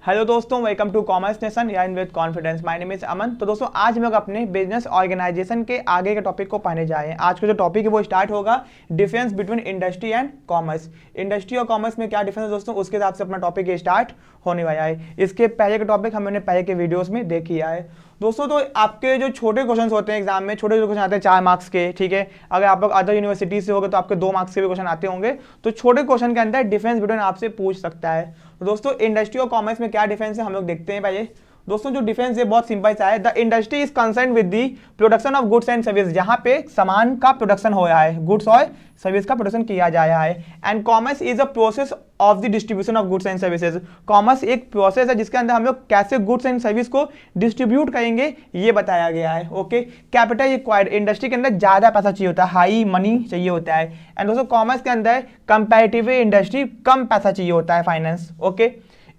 Hello दोस्तों, welcome to commerce nation या in with confidence. My name is Aman. तो दोस्तों आज हम लोग अपने बिजनेस ऑर्गेनाइजेशन के आगे के टॉपिक को पढ़ने जा रहे हैं। आज का जो टॉपिक है वो स्टार्ट होगा difference between industry and commerce. Industry और कॉमर्स में क्या डिफरेंस है दोस्तों, उसके हिसाब से अपना टॉपिक स्टार्ट होने वाला है। इसके पहले का टॉपिक हमने पहले के वीडियोस में देख लिया है दोस्तों। तो आपके जो छोटे क्वेश्चन होते हैं एग्जाम में, छोटे जो क्वेश्चन आते हैं 4 मार्क्स के, ठीक है। अगर आप लोग अदर यूनिवर्सिटी से होगे तो आपके 2 मार्क्स के भी क्वेश्चन आते होंगे। तो छोटे क्वेश्चन के अंदर डिफरेंस बिटवीन आपसे पूछ सकता है। तो दोस्तों इंडस्ट्री और कॉमर्स में क्या डिफरेंस है हम लोग देखते हैं पहले। दोस्तों जो डिफरेंस है बहुत सिंपल सा है। The industry is concern with the production of goods and service, जहां पे सामान का प्रोडक्शन हो रहा है, गुड्स और सर्विस का प्रोडक्शन किया जा रहा है। And commerce is a process of the distribution of goods and services. Commerce एक प्रोसेस है जिसके अंदर हम लोग कैसे गुड्स एंड सर्विस को डिस्ट्रीब्यूट करेंगे ये बताया गया है। ओके, कैपिटल रिक्वायर्ड, इंडस्ट्री के अंदर ज्यादा पैसा चाहिए होता है, हाई मनी चाहिए होता है। एंड दोस्तों कॉमर्स के अंदर कंपैरेटिव इंडस्ट्री कम पैसा चाहिए होता है, फाइनेंस। ओके,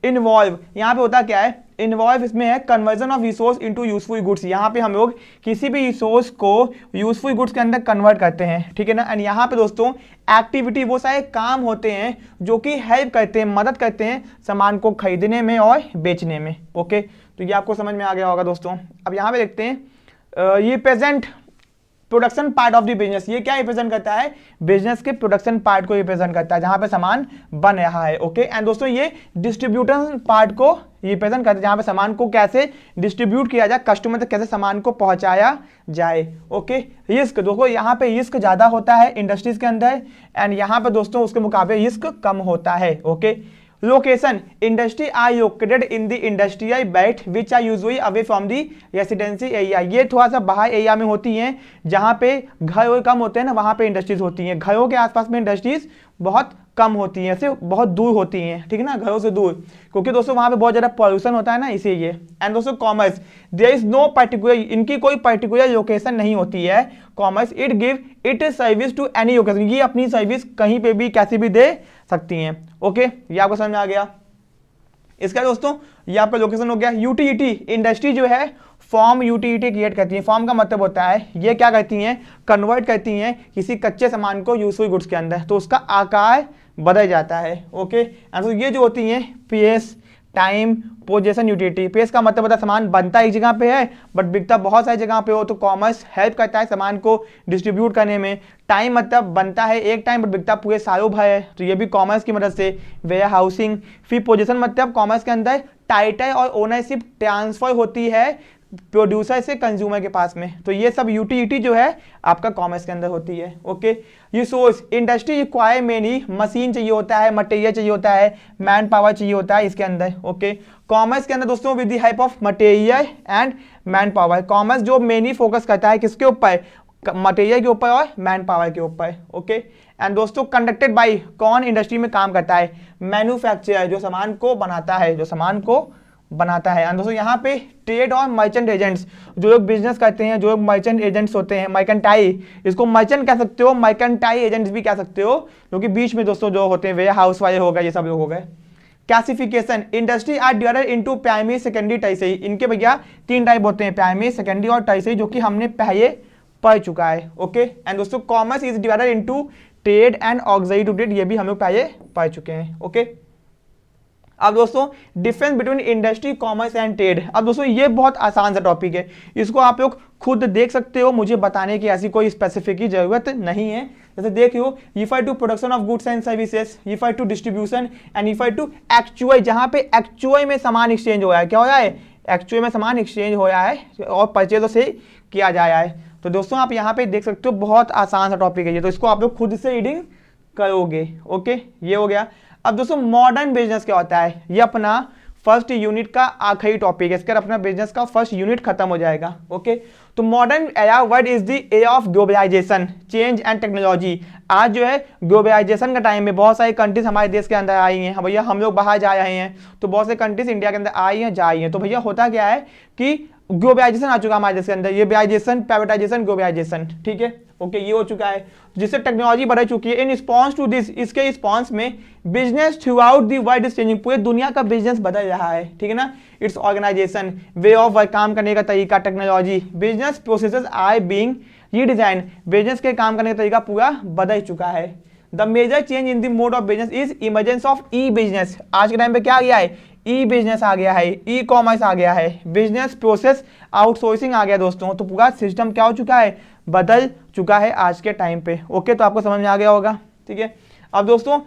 इन्वॉल्व यहाँ पे होता क्या है, इन्वॉल्व इसमें है conversion of resource into useful goods. यहाँ पे हम लोग किसी भी रिसोर्स को यूजफुल गुड्स के अंदर कन्वर्ट करते हैं, ठीक है ना। एंड यहाँ पे दोस्तों एक्टिविटी वो सारे काम होते हैं जो कि हेल्प करते हैं, मदद करते हैं सामान को खरीदने में और बेचने में। ओके, तो ये आपको समझ में आ गया होगा दोस्तों। अब यहाँ पे देखते हैं ये present production part of the business. ये क्या रिप्रेजेंट करता है, बिजनेस के प्रोडक्शन पार्ट को रिप्रेजेंट करता है, जहां पे सामान बन रहा है। ओके, एंड दोस्तों ये डिस्ट्रीब्यूशन पार्ट को रिप्रेजेंट करता है, जहां पे सामान को कैसे डिस्ट्रीब्यूट किया जाए, कस्टमर तक कैसे सामान को पहुंचाया जाए। ओके, रिस्क दोस्तों यहाँ पे रिस्क ज्यादा होता है इंडस्ट्रीज के अंदर, एंड यहाँ पे दोस्तों उसके मुकाबले रिस्क कम होता है। Okay, location, industry are located in the industrial belt which are usually away from the residency area. ये थोड़ा सा बाहर एरिया में होती हैं, जहाँ पे घर कम होते हैं ना, वहाँ पे इंडस्ट्रीज होती हैं। घरों के आसपास में इंडस्ट्रीज बहुत कम होती हैं, सिर्फ बहुत दूर होती हैं, ठीक है ना, घरों से दूर, क्योंकि दोस्तों वहाँ पे बहुत ज़्यादा पॉल्यूशन होता है ना, इसीलिए। एंड दोस्तों commerce, there is no particular, इनकी कोई पर्टिकुलर लोकेशन नहीं होती है। Commerce it give it service to any location, ये अपनी सर्विस कहीं पे भी कैसे भी दे सकती हैं। ओके, ये आपको समझ में आ गया। इसका दोस्तों ये आपका लोकेशन हो गया। यूटिलिटी, इंडस्ट्री जो है फॉर्म यूटिलिटी क्रिएट करती है। फॉर्म का मतलब होता है ये क्या करती हैं, कन्वर्ट करती हैं किसी कच्चे सामान को यूजफुल गुड्स के अंदर, तो उसका आकार बदल जाता है। ओके, तो ये जो होती हैं place, time, position, utility. Place का मतलब होता है सामान बनता एक जगह पे है बट बिकता बहुत सारी जगह पे हो, तो कॉमर्स हेल्प करता है सामान को डिस्ट्रीब्यूट करने में। टाइम मतलब बनता है एक टाइम बट बिकता पूरे सालों भर है, तो ये भी कॉमर्स की मदद से। Warehousing. फिर पोजीशन मतलब कॉमर्स के अंदर टाइटल और ओनरशिप ट्रांसफर होती है प्रोड्यूसर से कंज्यूमर के पास में, तो ये सब यूटिलिटी जो है आपका कॉमर्स के अंदर होती है। Okay, resource, industry require many, machine चाहिए होता है, मटेरियल चाहिए होता है, मैन पावर चाहिए होता है इसके अंदर। ओके, कॉमर्स के अंदर दोस्तों with the help of material and man power, commerce जो मेनली फोकस करता है किसके ऊपर, मटेरियल के ऊपर और मैन पावर के ऊपर। ओके, एंड दोस्तों कंडक्टेड बाय, कौन इंडस्ट्री में काम करता है, मैन्युफैक्चरर, जो सामान को बनाता है, जो सामान को बनाता है। दोस्तों यहाँ पे ट्रेड और मर्चेंट एजेंट्स, जो लोग बिजनेस करते हैं, जो लोग मर्चेंट एजेंट्स होते हैं, मर्केंटाइल, इसको मर्चेंट कह सकते हो, मर्केंटाइल एजेंट्स भी कह सकते हो, क्योंकि बीच में दोस्तों जो होते हैं वेयर हाउस वाले हो गए, ये सब लोग हो गए। Classification, industry are divided into primary, secondary, tertiary. इनके भैया 3 टाइप होते हैं, प्राइमरी, सेकेंडरी और टर्शियरी, जो कि हमने पहले पढ़ चुका है। ओके, एंड दोस्तों commerce is divided into trade and auxiliary to trade, ये भी हम लोग पहले पढ़ चुके हैं। ओके, अब दोस्तों difference between industry, commerce and trade. अब दोस्तों ये बहुत आसान सा टॉपिक है, इसको आप लोग खुद देख सकते हो, मुझे बताने की ऐसी कोई स्पेसिफिक की जरूरत नहीं है। जैसे देखियो, refer to production of goods and services, refer to distribution and refer to actual, जहां पे एक्चुअल में सामान एक्सचेंज हो रहा है, क्या हो रहा है, एक्चुअल में सामान एक्सचेंज हो रहा है और परचेजों से किया जा रहा है। तो दोस्तों आप यहाँ पे देख सकते हो बहुत आसान सा टॉपिक है ये, तो इसको आप लोग खुद से रीडिंग करोगे। ओके, ये हो गया। अब दोस्तों मॉडर्न बिजनेस क्या होता है, ये अपना फर्स्ट यूनिट का आखिरी टॉपिक है, इसके अपना बिजनेस का फर्स्ट यूनिट खत्म हो जाएगा। ओके, तो modern era world is the era of globalisation, change and technology. आज जो है ग्लोबलाइजेशन का टाइम में बहुत सारी कंट्रीज हमारे देश के अंदर आई हैं, भैया हम लोग बाहर जा रहे हैं, तो बहुत सारी कंट्रीज इंडिया के अंदर आई हैं, जा रही हैं। तो भैया होता क्या है कि ग्लोबलाइजेशन आ चुका हमारे देश के अंदर, ये ग्लोबलाइजेशन, प्राइवेटाइजेशन, ग्लोबलाइजेशन, ठीक है। ओके, ये हो चुका है, जिससे टेक्नोलॉजी बढ़ चुकी है। इन रिस्पॉन्स टू दिस, इसके रिस्पॉन्स में business through out the world is changing, पूरे दुनिया का बिजनेस बदल रहा है, ठीक है ना। It's organisation, way of work, काम करने का तरीका, technology, business processes are being redesign, business के काम करने का तरीका पूरा बदल चुका है। The major change in the mode of business is emergence of e business. आज के टाइम पे क्या आ गया है, ई बिजनेस आ गया है, ई कॉमर्स आ गया है, बिजनेस प्रोसेस आउटसोर्सिंग आ गया दोस्तों। तो पूरा सिस्टम क्या हो चुका है, बदल चुका है आज के टाइम पे। ओके, तो आपको समझ में आ गया होगा। ठीक है, अब दोस्तों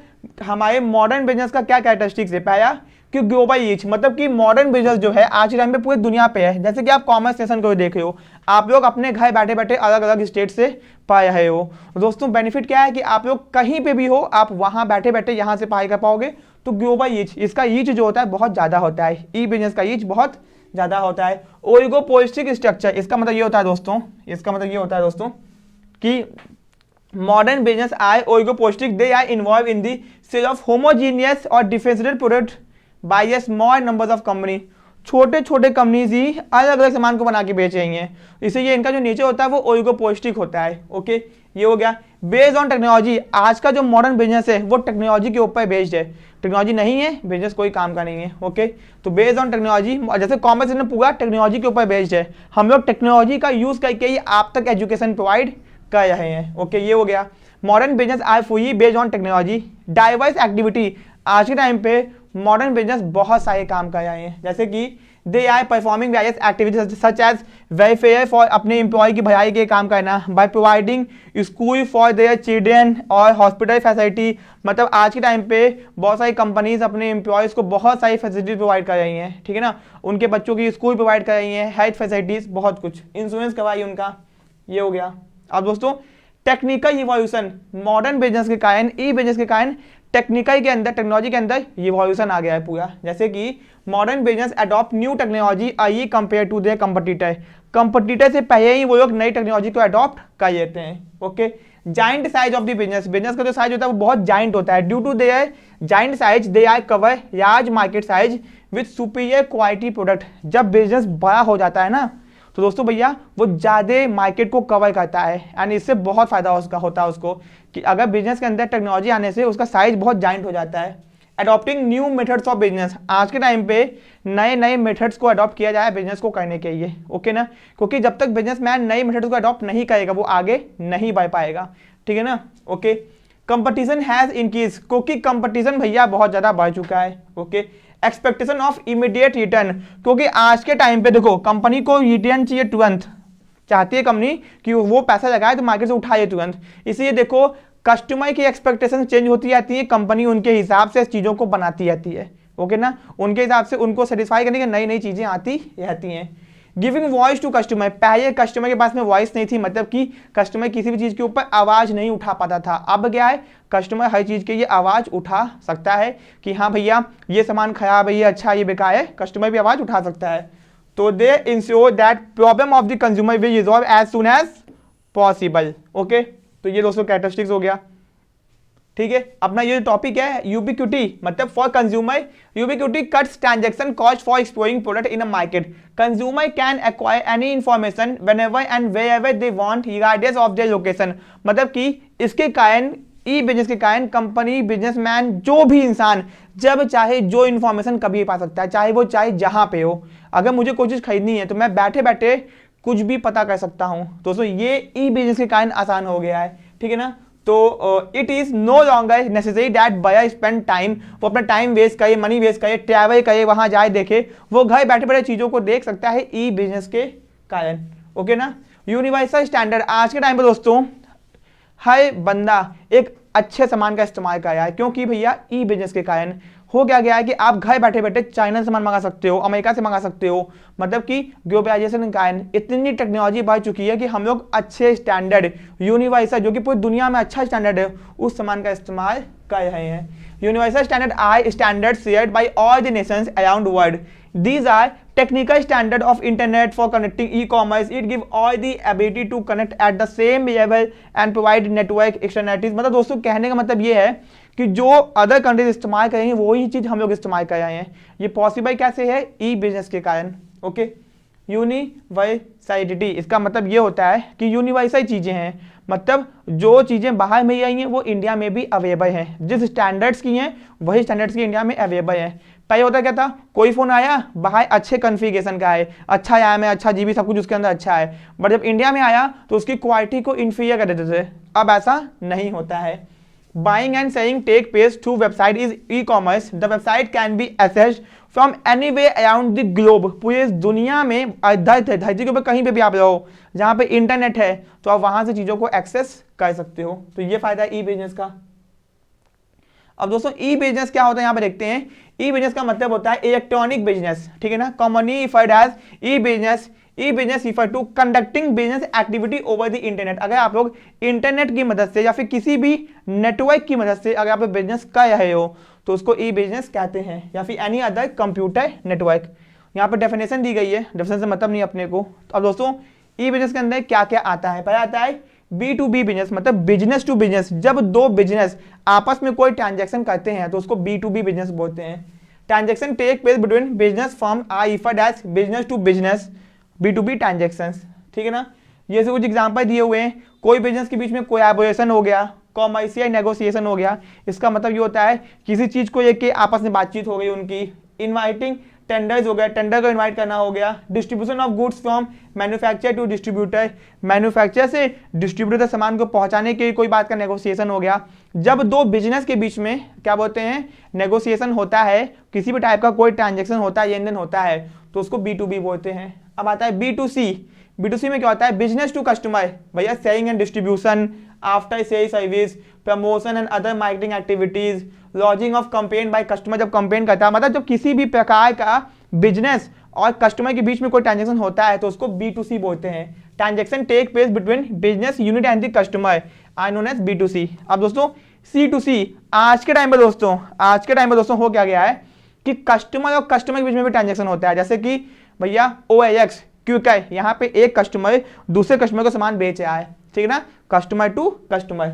हमारे मॉडर्न बिजनेस का क्या कैरेक्टरिस्टिक्स है, पहला कि ग्लोबल रीच, मतलब कि मॉडर्न बिजनेस जो है आज के टाइम पे पूरी दुनिया पे है। जैसे कि आप कॉमर्स सेशन को देख रहे हो, आप लोग अपने घर बैठे बैठे अलग अलग स्टेट से पढ़ रहे हो। दोस्तों बेनिफिट क्या है कि आप लोग कहीं पे भी हो, आप वहां बैठे बैठे यहाँ से पढ़ाई कर पाओगे। तो ग्लोबल रीच, इसका रीच जो होता है बहुत ज़्यादा होता है, ई बिजनेस का रीच बहुत ज़्यादा होता है। ओलिगोपोलिस्टिक स्ट्रक्चर, इसका मतलब ये होता है दोस्तों, इसका मतलब ये होता है दोस्तों कि modern business are oligopolistic, they are involve in the sale of homogeneous और differentiated product by a small numbers of company. छोटे छोटे कंपनीज ही अलग अलग सामान को बना के बेच रही हैं, इसलिए इनका जो नेचर होता है वो ओलिगोपोलिस्टिक होता है। ओके, ये हो गया। बेस्ड ऑन टेक्नोलॉजी, आज का जो मॉडर्न बिजनेस है वो टेक्नोलॉजी के ऊपर बेस्ड है। टेक्नोलॉजी नहीं है बिजनेस कोई काम का नहीं है। ओके, तो बेस्ड ऑन टेक्नोलॉजी, जैसे कॉमर्स ने पूरा टेक्नोलॉजी के ऊपर बेस्ड है, हम लोग टेक्नोलॉजी का यूज करके ही आप तक एजुकेशन प्रोवाइड कर रहे हैं। ओके, ये हो गया। Modern business are fully based on technology. Diverse activity, आज के टाइम पे मॉडर्न बिजनेस बहुत सारे काम कर रहे हैं, जैसे कि they are performing various activities such as welfare for, अपने एम्प्लॉय की भलाई के काम करना, by providing school for their children और हॉस्पिटल फैसिलिटी। मतलब आज के टाइम पे बहुत सारी कंपनीज अपने एम्प्लॉयज़ को बहुत सारी फैसिलिटी प्रोवाइड कर रही हैं, ठीक है ना, उनके बच्चों की स्कूल प्रोवाइड कर रही हैं, हेल्थ फैसिलिटीज़, बहुत कुछ, इंश्योरेंस करवाई उनका, ये हो गया। अब दोस्तों टेक्निकल इवोल्यूशन, मॉडर्न बिजनेस के कारण, ई बिजनेस के कारण टेक्निकल के अंदर, टेक्नोलॉजी के अंदर इवोल्यूशन आ गया है पूरा। जैसे कि modern business adopt new technology I compare to their competitor, competitor से पहले ही वो लोग नई टेक्नोलॉजी को अडॉप्ट कर लेते हैं। Okay, giant size of the business, business का जो साइज होता है वो बहुत जाइंट होता है। Due to their giant size they are cover large market size with superior quality product. जब बिजनेस बड़ा हो जाता है ना, तो दोस्तों भैया वो ज़्यादा मार्केट को कवर करता है, एंड इससे बहुत फायदा उसका होता है उसको, कि अगर बिजनेस के अंदर टेक्नोलॉजी आने से उसका साइज बहुत जाइंट हो जाता है। Adopting new methods of business, आज के टाइम पे नए नए मेथड्स को अडॉप्ट किया जाए बिजनेस को करने के लिए। ओके ना, क्योंकि जब तक बिजनेसमैन नए मेथड्स को अडॉप्ट नहीं करेगा वो आगे नहीं बढ़ पाएगा, ठीक है ना। ओके, कंपटीशन हैज इंक्रीज, क्योंकि कंपटीशन भैया बहुत ज़्यादा बढ़ चुका है। Okay, expectation of immediate return, क्योंकि आज के टाइम पे देखो कंपनी को रिटर्न चाहिए तुरंत, चाहती है कंपनी कि वो पैसा लगाए तो मार्केट से उठाए तुरंत, इसलिए देखो कस्टमर की एक्सपेक्टेशन चेंज होती जाती है, कंपनी उनके हिसाब से चीज़ों को बनाती रहती है। ओके ना, उनके हिसाब से उनको सेटिस्फाई करने की नई नई चीज़ें आती रहती हैं। गिविंग वॉइस टू कस्टमर, पहले कस्टमर के पास में वॉइस नहीं थी, मतलब कि कस्टमर किसी भी चीज़ के ऊपर आवाज़ नहीं उठा पाता था। अब क्या है, कस्टमर हर चीज़ के लिए आवाज़ उठा सकता है कि हाँ भैया ये सामान खराब है, ये अच्छा, ये बेकार है, कस्टमर भी आवाज़ उठा सकता है। तो they ensure that problem of the consumer will resolve as soon as possible. Okay, तो ये दोस्तों कैरेक्टरिस्टिक्स हो गया। ठीक है, अपना ये टॉपिक है यूबिक्विटी, मतलब for consumer, ubiquity cuts transaction cost for exploring product in a market. Consumer can acquire any information whenever and wherever they want regardless of their location. मतलब कि इसके कारण, ई बिजनेस के कारण, कंपनी, बिजनेसमैन, जो भी इंसान जब चाहे जो इन्फॉर्मेशन कभी पा सकता है, चाहे वो चाहे जहाँ पे हो। अगर मुझे कोई चीज़ खरीदनी है तो मैं बैठे बैठे कुछ भी पता कर सकता हूँ। दोस्तों ये ई बिजनेस के कारण आसान हो गया है, ठीक है ना। तो it is no longer necessary that buyer spend time, वो अपना टाइम वेस्ट करे, मनी वेस्ट करे, ट्रैवल करे, वहाँ जाए देखे, वो घर बैठे बैठे चीज़ों को देख सकता है ई बिजनेस के कारण। ओके ना। यूनिवर्सल स्टैंडर्ड, आज के टाइम पर दोस्तों हर बंदा एक अच्छे सामान का इस्तेमाल कर रहा है, क्योंकि भैया ई बिजनेस के कारण हो क्या गया है कि आप घर बैठे बैठे चाइना से सामान मंगा सकते हो, अमेरिका से मंगा सकते हो। मतलब कि ग्लोबलाइजेशन के कारण इतनी टेक्नोलॉजी बढ़ चुकी है कि हम लोग अच्छे स्टैंडर्ड, यूनिवर्सल, जो कि पूरी दुनिया में अच्छा स्टैंडर्ड है, उस सामान का इस्तेमाल कर रहे हैं। Universal standard are standard shared by all the nations around world. These are technical standard of internet for connecting e-commerce. It give all the ability to connect at the same level and provide network externalities। मतलब दोस्तों कहने का मतलब ये है कि जो other countries इस्तेमाल करेंगे वही चीज़ हम लोग इस्तेमाल कर रहे हैं। ये पॉसिबल कैसे है? ई बिजनेस के कारण। ओके, यूनिवर्सलिटी, इसका मतलब ये होता है कि यूनिवर्सल चीज़ें हैं, मतलब जो चीज़ें बाहर में आई हैं वो इंडिया में भी अवेलेबल हैं। जिस स्टैंडर्ड्स की हैं वही स्टैंडर्ड्स की इंडिया में अवेलेबल हैं। पहले होता क्या था, कोई फ़ोन आया बाहर अच्छे कॉन्फ़िगरेशन का है, अच्छा रैम है, अच्छा जीबी, सब कुछ उसके अंदर अच्छा है, बट जब इंडिया में आया तो उसकी क्वालिटी को इन्फीरियर कर देते थे। अब ऐसा नहीं होता है। buying and selling take place through website is e-commerce. The website can be accessed from anywhere around the globe. पूरे दुनिया में धरती के ऊपर कहीं पे भी आप रहो, जहाँ पे इंटरनेट है तो आप वहां से चीजों को एक्सेस कर सकते हो। तो ये फायदा है ई बिजनेस का। अब दोस्तों ई बिजनेस क्या होता है यहाँ पे देखते हैं। ई बिजनेस का मतलब होता है इलेक्ट्रॉनिक बिजनेस, ठीक है ना, commonly referred as e business. E business refer to conducting business activity over the internet. अगर आप लोग इंटरनेट की मदद से या फिर किसी भी नेटवर्क की मदद से अगर आप बिजनेस कर रहे हो तो उसको ई बिजनेस कहते हैं, या फिर एनी अदर कंप्यूटर नेटवर्क। यहाँ पर डेफिनेशन दी गई है, डेफिनेशन से मतलब नहीं अपने को। तो अब दोस्तों ई बिजनेस के अंदर क्या क्या आता है, पहला आता है B2B बिजनेस, मतलब बिजनेस टू बिजनेस। जब दो बिजनेस आपस में कोई ट्रांजैक्शन करते हैं तो उसको B2B बिजनेस बोलते हैं। Transaction take place between business firm are referred as business to business B2B transactions, ठीक है ना। ये से कुछ एग्जांपल दिए हुए हैं। कोई बिजनेस के बीच में कोलैबोरेशन हो गया, कॉमर्शियल नेगोशिएशन हो गया। इसका मतलब ये होता है किसी चीज को लेके आपस में बातचीत हो गई उनकी। इनवाइटिंग टेंडर्स हो गया, टेंडर को इनवाइट करना हो गया। Distribution of goods from manufacture to distributor, manufacture से डिस्ट्रीब्यूटर सामान को पहुंचाने के कोई बात का नेगोशिएशन हो गया। जब दो बिजनेस के बीच में क्या बोलते हैं नेगोशिएशन होता है, किसी भी टाइप का कोई ट्रांजेक्शन होता है, लेन देन होता है, तो उसको B2B बोलते हैं। अब आता है B2C। B2C में क्या होता है बिजनेस टू कस्टमर, भैया selling and distribution, after sale service, promotion and other marketing activities, lodging of complaint by customer. जब कंप्लेंट करता है मतलब जब किसी भी प्रकार का बिजनेस और कस्टमर के बीच में कोई ट्रांजेक्शन होता है तो उसको B2C बोलते हैं। Transaction take place between business unit and the customer are known as B2C। अब दोस्तों C2C, आज के टाइम पे दोस्तों हो क्या गया है कि कस्टमर और कस्टमर के बीच में भी ट्रांजेक्शन होता है। जैसे कि भैया OLX क्योंकि यहाँ पे एक कस्टमर दूसरे कस्टमर को सामान बेच रहा है, ठीक है ना, कस्टमर टू कस्टमर।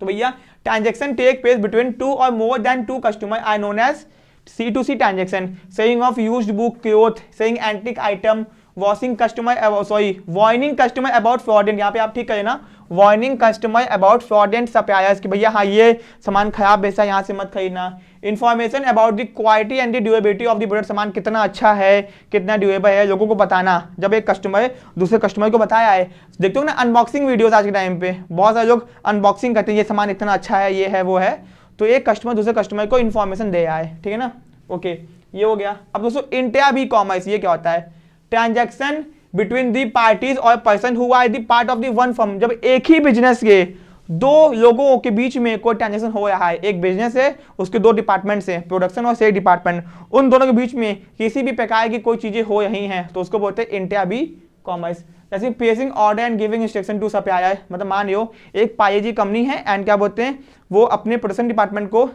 तो भैया transaction take place between two और more than two customer are known as C2C transaction. Selling of used book, cloth, selling antique item, warning customer about fraudulent. यहाँ पे आप ठीक करें ना, warning customer about fraudulent suppliers कि भैया हाँ ये सामान खराब बेचा, यहाँ से मत खरीदना। Information about the quality and the durability of the product, सामान कितना अच्छा है, कितना ड्यूरेबल है, लोगों को बताना। जब एक कस्टमर दूसरे कस्टमर को बताया है, देखते हो ना अनबॉक्सिंग वीडियोस आज के टाइम पे बहुत सारे लोग अनबॉक्सिंग करते हैं, ये सामान इतना अच्छा है, ये है वो है, तो एक कस्टमर दूसरे कस्टमर को इन्फॉर्मेशन दे रहा है, ठीक है ना। ओके, ये हो गया। अब दोस्तों इंट्रा बी कॉमर्स, ये क्या होता है ट्रांजैक्शन बिटवीन दी पार्टीज और person who are the part of the one firm. जब एक ही बिजनेस के दो लोगों के बीच में कोई ट्रांजैक्शन हो रहा है, एक बिजनेस है उसके दो डिपार्टमेंट्स हैं, प्रोडक्शन और सेल डिपार्टमेंट, उन दोनों के बीच में किसी भी प्रकार की कोई चीजें हो रही हैं तो उसको बोलते हैं इंट्रा बी कॉमर्स। जैसे placing order and giving instruction to supplier, मतलब मान लो एक पाएजी कंपनी है एंड क्या बोलते हैं वो अपने प्रोडक्शन डिपार्टमेंट को,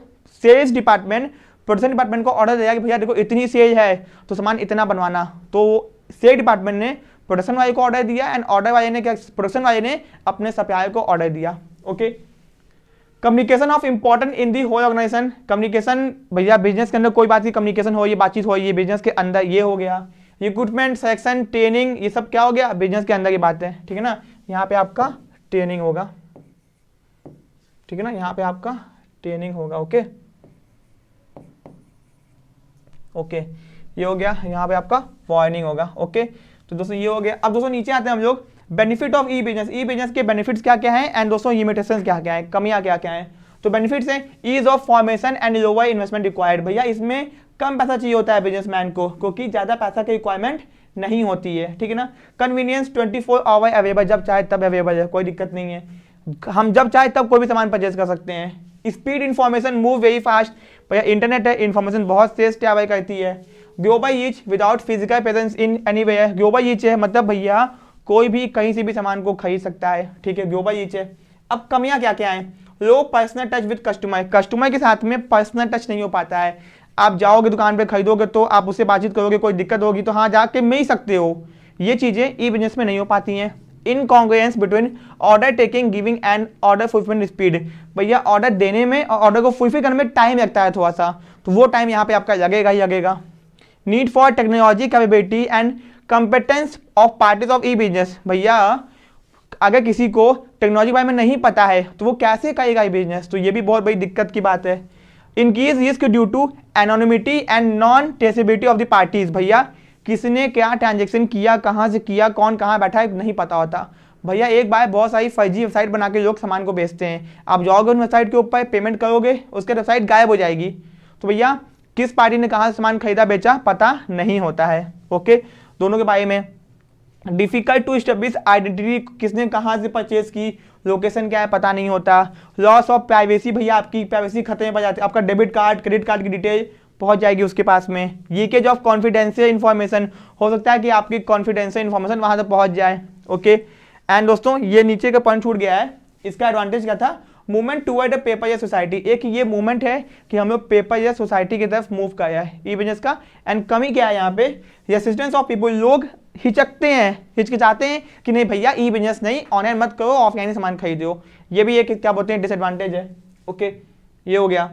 सेल्स डिपार्टमेंट प्रोडक्शन डिपार्टमेंट को ऑर्डर दिया कि भैया देखो इतनी सेल है तो सामान इतना बनवाना, तो सेल डिपार्टमेंट ने प्रोडक्शन वाले को ऑर्डर दिया एंड ऑर्डर वाले ने क्या, प्रोडक्शन वाले ने अपने सप्लायर को ऑर्डर दिया। Okay, communication of important in the whole organisation. Communication भैया बिजनेस के अंदर कोई बात की कम्युनिकेशन हो, ये बातचीत हो, ये बिजनेस के अंदर ये हो गया। रिक्रूटमेंट, सिलेक्शन, ट्रेनिंग, ये सब क्या हो गया बिजनेस के अंदर की बात है, ठीक है ना। यहाँ पे आपका ट्रेनिंग होगा, ठीक है ना, यहाँ पे आपका ट्रेनिंग होगा। ओके ओके, ये हो गया, यहाँ पे आपका वार्निंग होगा। ओके, तो दोस्तों ये हो गया। अब दोस्तों नीचे आते हैं हम लोग benefit of e business. E business के बेनिफिट्स क्या क्या हैं एंड दोस्तों लिमिटेशंस क्या क्या हैं, कमियां क्या क्या हैं। तो बेनिफिट्स हैं ease of formation and lower investment required. भैया इसमें कम पैसा चाहिए होता है बिजनेसमैन को, क्योंकि ज्यादा पैसा की रिक्वायरमेंट नहीं होती है, ठीक है ना। कन्वीनियंस 24 आवर अवेलेबल, जब चाहे तब अवेलेबल है, कोई दिक्कत नहीं है, हम जब चाहे तब कोई भी सामान परचेज कर सकते हैं। Speed information move very fast, भैया इंटरनेट है, इन्फॉर्मेशन बहुत तेज ट्रैवल करती है। Global reach without physical presence in anywhere, global reach है मतलब भैया कोई भी कहीं से भी सामान को खरीद सकता है, ठीक है, ग्लोबल रीच है। अब कमियां क्या क्या हैं, low personal touch with customer, customer के साथ में पर्सनल टच नहीं हो पाता है। आप जाओगे दुकान पे खरीदोगे तो आप उससे बातचीत करोगे, कोई दिक्कत होगी तो हाँ जाके मिल सकते हो, ये चीजें ई बिजनेस में नहीं हो पाती हैं। Incongruence between order taking giving and order fulfilment speed, भैया ऑर्डर देने में और ऑर्डर को फुलफिल करने में टाइम लगता है थोड़ा सा, तो वो टाइम यहाँ पे आपका लगेगा ही लगेगा। Need for technology capability and competence of parties of e business, भैया अगर किसी को टेक्नोलॉजी के बारे में नहीं पता है तो वो कैसे करेगा ई बिजनेस, तो ये भी बहुत बड़ी दिक्कत की बात है। Increase risk due to anonymity and non traceability of the parties, भैया किसने क्या ट्रांजेक्शन किया, कहाँ से किया, कौन कहाँ बैठा है नहीं पता होता, भैया एक बार बहुत सारी फर्जी वेबसाइट बना के लोग सामान को बेचते हैं। आप जाओगे उन वेबसाइट के ऊपर, पेमेंट करोगे, उसके वेबसाइट गायब हो जाएगी। तो भैया किस पार्टी ने कहाँ सामान खरीदा बेचा पता नहीं होता है। ओके, दोनों के बारे में। डिफिकल्ट टू एस्टैब्लिश आइडेंटिटी, किसने कहाँ से परचेज की, लोकेशन क्या है पता नहीं होता। लॉस ऑफ प्राइवेसी, भैया आपकी प्राइवेसी खतरे में पड़ जाती है, आपका डेबिट कार्ड क्रेडिट कार्ड की डिटेल पहुंच जाएगी उसके पास में। लीकेज ऑफ कॉन्फिडेंशियल इन्फॉर्मेशन, हो सकता है कि आपकी कॉन्फिडेंशियल इन्फॉर्मेशन वहां तक पहुंच जाए। ओके, एंड दोस्तों ये नीचे का पॉइंट छूट गया है, इसका एडवांटेज क्या था, मूवमेंट टुवर्ड अ पेपरलेस सोसाइटी। एक ये मूवमेंट है कि हम लोग पेपरलेस सोसाइटी की तरफ मूव कर रहा है ई बिजनेस का। एंड कमी क्या है यहाँ पे, रेसिस्टेंस ऑफ पीपल, लोग हिचकते हैं, हिचकिचाते हैं कि नहीं भैया ई बिजनेस नहीं, ऑनलाइन मत करो, ऑफलाइन सामान खरीदो। ये भी एक क्या बोलते हैं डिसएडवांटेज है। ओके, ये हो गया।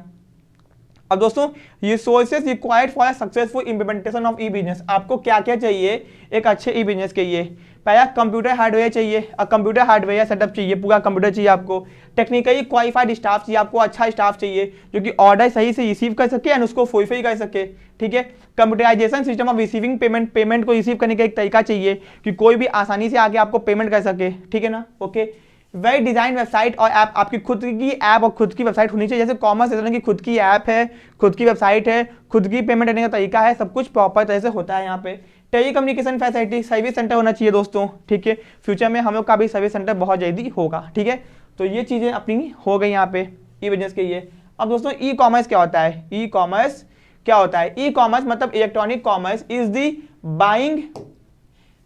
अब दोस्तों resources required for successful implementation of e business, आपको क्या क्या चाहिए एक अच्छे ई बिजनेस के लिए। पहला कंप्यूटर हार्डवेयर चाहिए, कंप्यूटर हार्डवेयर सेटअप चाहिए, पूरा कंप्यूटर चाहिए आपको। टेक्निकली क्वालिफाइड स्टाफ चाहिए, आपको अच्छा स्टाफ चाहिए जो कि ऑर्डर सही से रिसीव कर सके एंड उसको फुलफिल कर सके। ठीक है, computerisation system of receiving payment, payment को रिसीव करने का एक तरीका चाहिए कि कोई भी आसानी से आके आपको पेमेंट कर सके। ठीक है ना। ओके, वेल डिजाइन वेबसाइट और ऐप, आपकी खुद की ऐप और खुद की वेबसाइट होनी चाहिए। जैसे कॉमर्स सेक्टर की खुद की ऐप है, खुद की वेबसाइट है, खुद की पेमेंट करने का तरीका है, सब कुछ प्रॉपर तरह से होता है यहाँ पे। Telecommunication facility, service centre होना चाहिए दोस्तों। ठीक है, फ्यूचर में हम लोग का भी सर्विस सेंटर बहुत जल्दी होगा। ठीक है, तो ये चीज़ें अपनी हो गई यहाँ पे ई बिजनेस के लिए। अब दोस्तों ई कॉमर्स क्या होता है, ई कॉमर्स क्या होता है, ई कॉमर्स मतलब electronic commerce is the buying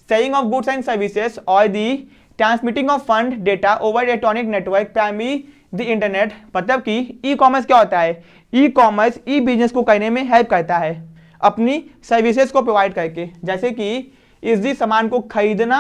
selling of goods and services और the transmitting of fund data over electronic network primary the internet. मतलब कि ई कॉमर्स क्या होता है, ई कॉमर्स ई बिजनेस को करने में हेल्प करता है अपनी सर्विसेज को प्रोवाइड करके। जैसे कि इस दी सामान को खरीदना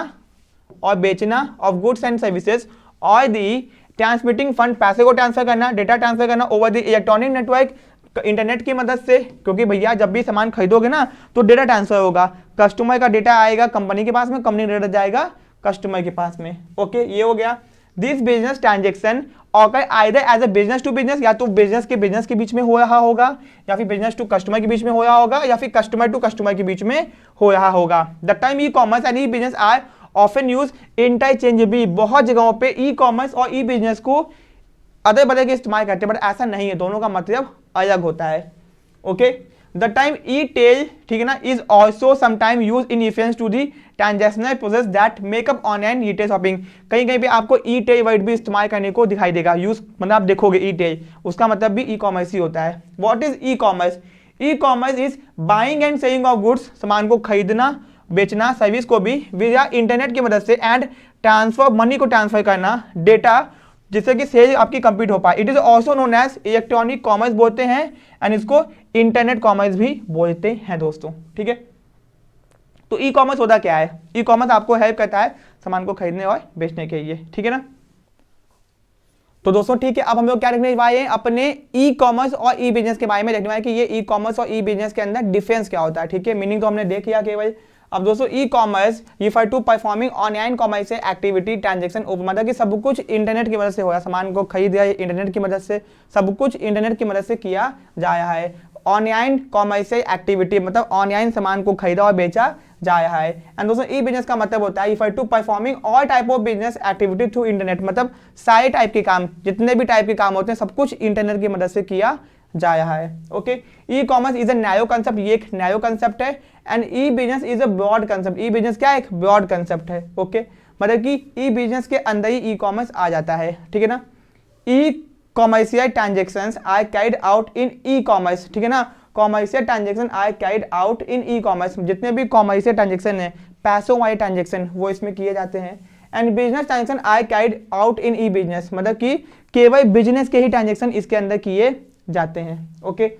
और बेचना ऑफ गुड्स एंड सर्विसेज और दी ट्रांसमिटिंग फंड, पैसे को ट्रांसफर करना, डेटा ट्रांसफर करना over the electronic network, internet की मदद से। क्योंकि भैया जब भी सामान खरीदोगे ना तो डेटा ट्रांसफर होगा, कस्टमर का डेटा आएगा कंपनी के पास में, कंपनी का डेटा जाएगा कस्टमर के पास में। ओके, ये हो गया। This business transaction occur either as a business to business, या तो बिजनेस के बीच में हो रहा होगा, या फिर बिजनेस टू कस्टमर के बीच में हो रहा होगा, या फिर कस्टमर टू कस्टमर के बीच में हो रहा होगा। The term e commerce and e business are often use interchangeably, बहुत जगहों पे ई कॉमर्स और ई बिजनेस को अदर बदल के इस्तेमाल करते हैं, बट ऐसा नहीं है, दोनों का मतलब अलग होता है। Okay, the term e tail, ठीक है ना, is also sometime use in reference to the transactional process that make up online retail shopping. कहीं कहीं पे आपको ई टेल वर्ड भी इस्तेमाल करने को दिखाई देगा, यूज मतलब आप देखोगे ई टेल, उसका मतलब भी ई कॉमर्स ही होता है। What is e commerce, E commerce is buying and selling of goods, सामान को खरीदना बेचना, सर्विस को भी विया इंटरनेट की मदद से, एंड ट्रांसफर, मनी को ट्रांसफर करना, डेटा, जिससे कि सेल आपकी कंप्लीट हो पाए। It is also known as electronic commerce बोलते हैं एंड इसको इंटरनेट कॉमर्स भी बोलते हैं दोस्तों। ठीक है, तो ई कॉमर्स होता क्या है, ई कॉमर्स आपको हेल्प करता है सामान को खरीदने और बेचने के लिए। ठीक है ना। तो दोस्तों ठीक है, अब हम लोग क्या देखने वाले हैं, अपने ई कॉमर्स और ई बिजनेस के बारे में देखने वाले कि ये ई कॉमर्स और ई बिजनेस के अंदर डिफरेंस क्या होता है। ठीक है, मीनिंग तो हमने देख लिया केवल। अब दोस्तों e commerce refer to performing online commerce activity transaction, मतलब कि सब कुछ इंटरनेट की मदद से हो रहा है, सामान को खरीद दिया इंटरनेट की मदद से, सब कुछ इंटरनेट की मदद से किया जा रहा है। ऑनलाइन कॉमर्स एक्टिविटी मतलब ऑनलाइन सामान को खरीदा और बेचा जा रहा है। एंड दोस्तों ई बिजनेस का मतलब होता है refer to performing all type of business activity through internet, मतलब सारे टाइप के काम, जितने भी टाइप के काम होते हैं सब कुछ इंटरनेट की मदद से किया जा रहा है। Okay, e commerce is a narrow concept, ये एक नैरो कंसेप्ट है, and e business is a broad concept, e business क्या है, एक ब्रॉड कंसेप्ट है। ओके, मतलब कि ई बिजनेस के अंदर ही ई कॉमर्स आ जाता है। ठीक है ना। E commercial transactions are carried out in e commerce, ठीक है ना, commercial transaction are carried out in e commerce, जितने भी कॉमर्शियल ट्रांजेक्शन है, पैसों वाले ट्रांजेक्शन वो इसमें किए जाते हैं। And business transaction are carried out in e business, मतलब कि केवल बिजनेस के ही ट्रांजेक्शन इसके अंदर किए जाते हैं। Okay,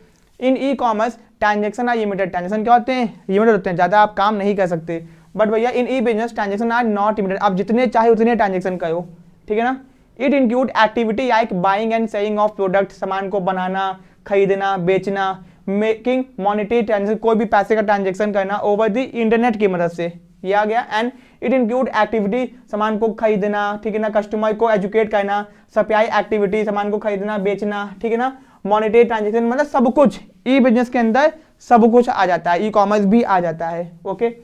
in e commerce transaction are limited, transaction क्या होते हैं, लिमिटेड होते हैं, ज़्यादा आप काम नहीं कर सकते। बट भैया in e business transaction are not limited, आप जितने चाहे उतने ट्रांजेक्शन करो। ठीक है ना। It include activity like buying and selling of product, सामान को बनाना खरीदना बेचना, मेकिंग मॉनेटरी ट्रांजेक्शन, कोई भी पैसे का ट्रांजेक्शन करना ओवर द इंटरनेट की मदद से, ये आ गया। एंड इट इंक्लूड एक्टिविटी, सामान को खरीदना, ठीक है ना, कस्टमर को एजुकेट करना, सप्लाई एक्टिविटी, सामान को खरीदना बेचना, ठीक है ना, मॉनेटरी ट्रांजेक्शन, मतलब सब कुछ ई बिजनेस के अंदर सब कुछ आ जाता है, ई कॉमर्स भी आ जाता है। Okay,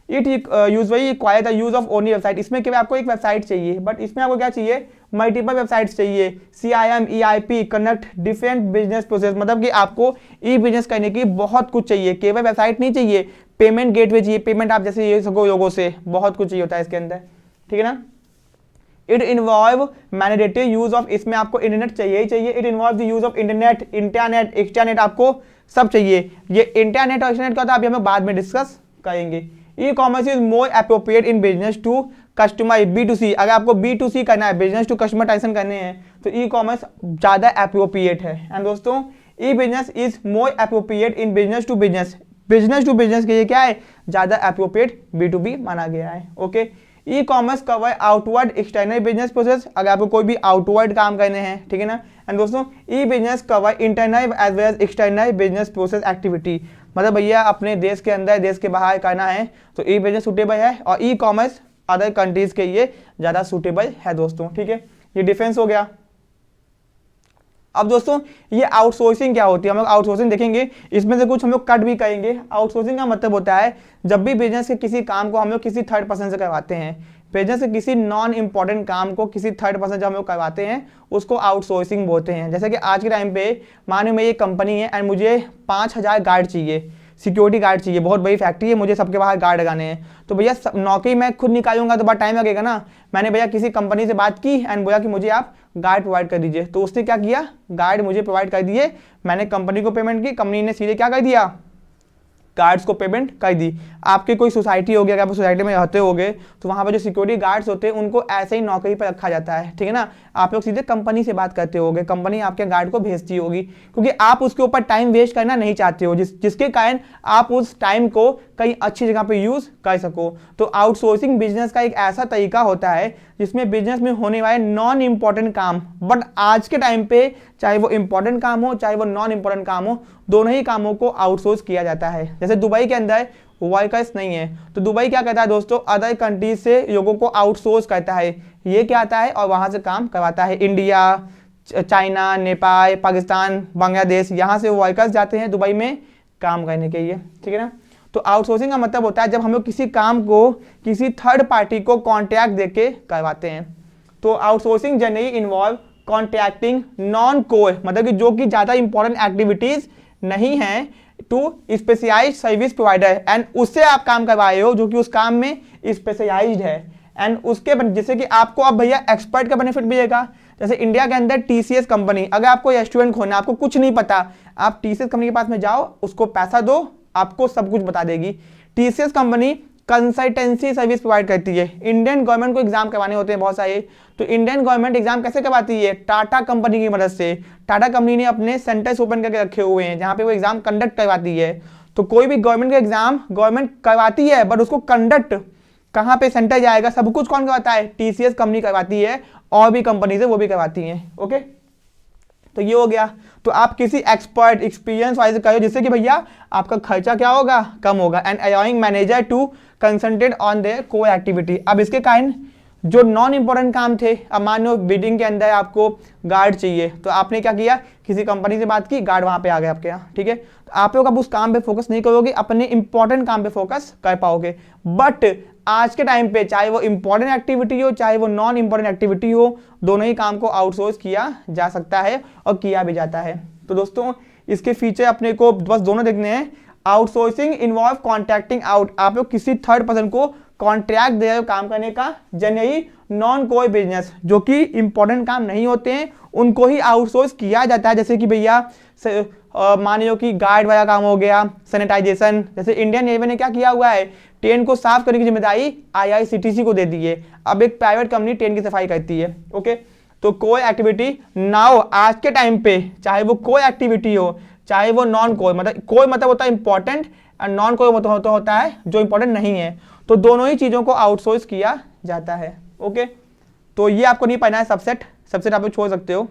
it usually require the use of only website, इसमें केवल आपको एक वेबसाइट चाहिए, बट इसमें आपको क्या चाहिए, मल्टीपल वेबसाइट्स चाहिए, CIM, EIP, connect different business process, मतलब कि आपको ई बिजनेस करने की बहुत कुछ चाहिए, केवल वेबसाइट नहीं चाहिए, पेमेंट गेटवे चाहिए, पेमेंट आप जैसे ये सको लोगों से, बहुत कुछ चाहिए होता है इसके अंदर, ठीक है ना। It involve mandatory use of, इसमें आपको इंटरनेट चाहिए ही चाहिए, it involve the use of internet, extranet, आपको सब चाहिए। ये इंटरनेट और एक्सटर्नेट का था, अभी हम बाद में डिस्कस करेंगे। E commerce is more appropriate in business to customize, B2C, अगर आपको B2C करना है, बिजनेस टू कस्टमर टाइसन करने हैं, तो ई कॉमर्स ज़्यादा अप्रोप्रिएट है। एंड दोस्तों, e business is more appropriate in business to business, business to business के लिए क्या है, ज़्यादा अप्रोप्रिएट B2B माना गया है। Okay, e commerce cover outward external business process, अगर आपको कोई भी आउटवर्ड काम करने हैं, ठीक है ना। एंड दोस्तों, e business cover internal as well as external business process activity, मतलब भैया अपने देश के अंदर देश के बाहर करना है तो ई बिजनेस सूटेबल है, और ई कॉमर्स अदर कंट्रीज के लिए ज़्यादा सूटेबल है दोस्तों, ठीक है। ये डिफरेंस हो गया। अब दोस्तों, ये आउटसोर्सिंग क्या होती है, हम लोग आउटसोर्सिंग देखेंगे, इसमें से कुछ हम लोग कट भी करेंगे। आउटसोर्सिंग का मतलब होता है जब भी बिजनेस के किसी काम को हम लोग किसी थर्ड पर्सन से करवाते हैं, बिजनेस के किसी नॉन इंपॉर्टेंट काम को किसी थर्ड पर्सन से हम लोग करवाते हैं, उसको आउटसोर्सिंग बोलते हैं। जैसे कि आज के टाइम पे मानो मैं ये कंपनी है एंड मुझे 5000 गार्ड चाहिए, सिक्योरिटी गार्ड चाहिए, बहुत बड़ी फैक्ट्री है, मुझे सबके बाहर गार्ड लगाने हैं, तो भैया नौकरी मैं खुद निकालूंगा तो बहुत टाइम लगेगा ना। मैंने भैया किसी कंपनी से बात की एंड बोला कि मुझे आप गार्ड प्रोवाइड कर दीजिए, तो उसने क्या किया, गार्ड मुझे प्रोवाइड कर दिए, मैंने कंपनी को पेमेंट की, कंपनी ने सीधे क्या कर दिया, गार्ड्स को पेमेंट कर दी। आपकी कोई सोसाइटी होगी, अगर आप सोसाइटी में रहते होगे तो वहाँ पर जो सिक्योरिटी गार्ड्स होते हैं उनको ऐसे ही नौकरी पर रखा जाता है, ठीक है ना। आप लोग सीधे कंपनी से बात करते होगे, कंपनी आपके गार्ड को भेजती होगी, क्योंकि आप उसके ऊपर टाइम वेस्ट करना नहीं चाहते हो, जिसके कारण आप उस टाइम को कहीं अच्छी जगह पे यूज कर सको। तो आउटसोर्सिंग बिजनेस का एक ऐसा तरीका होता है जिसमें बिजनेस में होने वाले नॉन इंपॉर्टेंट काम, बट आज के टाइम पे चाहे वो इंपॉर्टेंट काम हो चाहे वो नॉन इंपॉर्टेंट काम हो, दोनों ही कामों को आउटसोर्स किया जाता है। जैसे दुबई के अंदर वर्कर्स नहीं है, तो दुबई क्या करता है दोस्तों, अदर कंट्रीज से लोगों को आउटसोर्स करता है, ये क्या आता है और वहां से काम करवाता है। इंडिया, चाइना, नेपाल, पाकिस्तान, बांग्लादेश, यहाँ से वर्कर्स जाते हैं दुबई में काम करने के लिए, ठीक है ना। तो आउटसोर्सिंग का मतलब होता है जब हम लोग किसी काम को किसी थर्ड पार्टी को कॉन्ट्रैक्ट देके करवाते हैं। तो outsourcing generally involve contracting non core, मतलब कि जो कि ज़्यादा इंपॉर्टेंट एक्टिविटीज़ नहीं है, to specialized service provider, and उससे आप काम करवाए हो जो कि उस काम में स्पेशलाइज्ड है, एंड उसके जैसे कि आपको अब भैया एक्सपर्ट का बेनिफिट मिलेगा। जैसे इंडिया के अंदर TCS कंपनी, अगर आपको रेस्टोरेंट खोलना, आपको कुछ नहीं पता, आप TCS कंपनी के पास में जाओ, उसको पैसा दो, आपको सब कुछ बता देगी। TCS company consultancy service provide करती है। इंडियन गवर्नमेंट को एग्जाम करवाने होते हैं बहुत सारे, तो इंडियन गवर्नमेंट एग्जाम कैसे करवाती है, टाटा कंपनी की मदद से। टाटा कंपनी ने अपने सेंटर्स ओपन करके रखे हुए हैं जहां पे वो एग्जाम कंडक्ट करवाती है। तो कोई भी गवर्नमेंट का एग्जाम गवर्नमेंट करवाती है, बट उसको कंडक्ट कहाँ पे सेंटर जाएगा, सब कुछ कौन करवाता है, TCS कंपनी करवाती है, और भी कंपनी से वो भी करवाती हैं। ओके, तो ये हो गया। तो आप किसी एक्सपर्ट एक्सपीरियंस वाइज करो, जिससे कि भैया आपका खर्चा क्या होगा, कम होगा, and allowing manager to concentrate on their core activity. अब इसके कारण जो नॉन इंपॉर्टेंट काम थे, अब मान लो बिल्डिंग के अंदर आपको गार्ड चाहिए, तो आपने क्या किया, किसी कंपनी से बात की, गार्ड वहां पे आ गया आपके यहाँ, ठीक है। तो आप लोग अब उस काम पे फोकस नहीं करोगे, अपने इंपॉर्टेंट काम पे फोकस कर पाओगे। बट आज के टाइम पे चाहे वो इंपॉर्टेंट एक्टिविटी हो चाहे वो नॉन इंपॉर्टेंट एक्टिविटी हो, दोनों ही काम को आउटसोर्स किया जा सकता है और किया भी जाता है। तो दोस्तों, इसके फीचर अपने को बस दोनों देखने हैं। आउटसोर्सिंग इन्वॉल्व कॉन्ट्रैक्टिंग आउट, आप लोग किसी थर्ड पर्सन को कॉन्ट्रैक्ट दे रहे हो काम करने का। जनरली नॉन कोर बिजनेस, जो कि इंपॉर्टेंट काम नहीं होते हैं, उनको ही आउटसोर्स किया जाता है। जैसे कि भैया मान लो कि गार्ड वाला काम हो गया, सैनिटाइजेशन। जैसे इंडियन नेवी ने क्या किया हुआ है, ट्रेन को साफ करने की जिम्मेदारी IRCTC को दे दी है। अब एक प्राइवेट कंपनी ट्रेन की सफाई करती है। ओके, तो कोई एक्टिविटी नाउ आज के टाइम पे, चाहे वो कोई एक्टिविटी हो चाहे वो नॉन कोर, मतलब कोई मतलब होता है इंपॉर्टेंट और नॉन कोर मतलब होता है जो इंपॉर्टेंट नहीं है, तो दोनों ही चीजों को आउटसोर्स किया जाता है। ओके, तो ये आपको नहीं पढ़ना है, सबसेट आप लोग छोड़ सकते हो।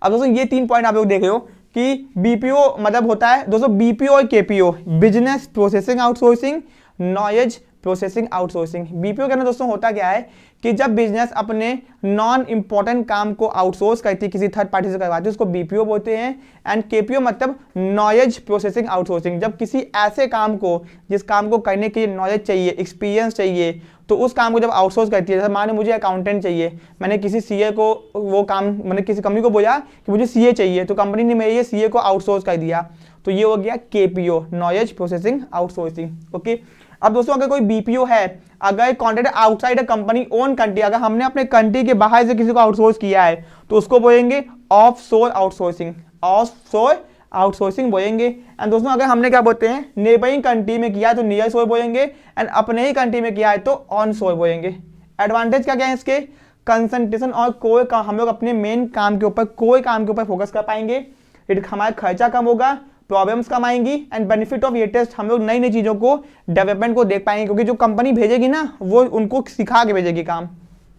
अब दोस्तों, ये 3 पॉइंट आप लोग देख रहे हो कि BPO मतलब होता है दोस्तों, BPO और KPO, business processing outsourcing, knowledge processing outsourcing. BPO के अंदर दोस्तों होता क्या है कि जब बिजनेस अपने नॉन इंपॉर्टेंट काम को आउटसोर्स करती है, किसी थर्ड पार्टी से करवाती है, उसको बीपीओ बोलते हैं। एंड केपीओ मतलब नॉलेज प्रोसेसिंग आउटसोर्सिंग, जब किसी ऐसे काम को जिस काम को करने के लिए नॉलेज चाहिए, एक्सपीरियंस चाहिए, तो उस काम को जब आउटसोर्स करती है, जैसे मान मुझे अकाउंटेंट चाहिए, मैंने किसी सीए को वो काम, मैंने किसी कंपनी को बोला कि मुझे सीए चाहिए, तो कंपनी ने मेरे सीए को आउटसोर्स कर दिया, तो ये हो गया KPO, knowledge processing outsourcing. Okay, अब दोस्तों अगर कोई बीपीओ है, अगर contract outside a company own country, अगर हमने अपने कंट्री के बाहर से किसी को आउटसोर्स किया है, तो उसको बोलेंगे ऑफशोर आउटसोर्सिंग, ऑफशोर आउटसोर्सिंग बोलेंगे। एंड दोस्तों अगर हमने क्या बोलते हैं नेबरिंग कंट्री में किया है तो नियर शोर बोलेंगे, एंड अपने ही कंट्री में किया है तो ऑन शोर बोलेंगे। एडवांटेज क्या क्या है इसके, कंसंट्रेशन और कोई हम लोग अपने मेन काम के ऊपर, कोई काम के ऊपर फोकस कर पाएंगे, हमारा खर्चा कम होगा, प्रॉब्लम्स कम आएंगी, एंड बेनिफिट ऑफ ये टेस्ट, हम लोग नई नई चीज़ों को, डेवलपमेंट को देख पाएंगे, क्योंकि जो कंपनी भेजेगी ना वो उनको सिखा के भेजेगी काम।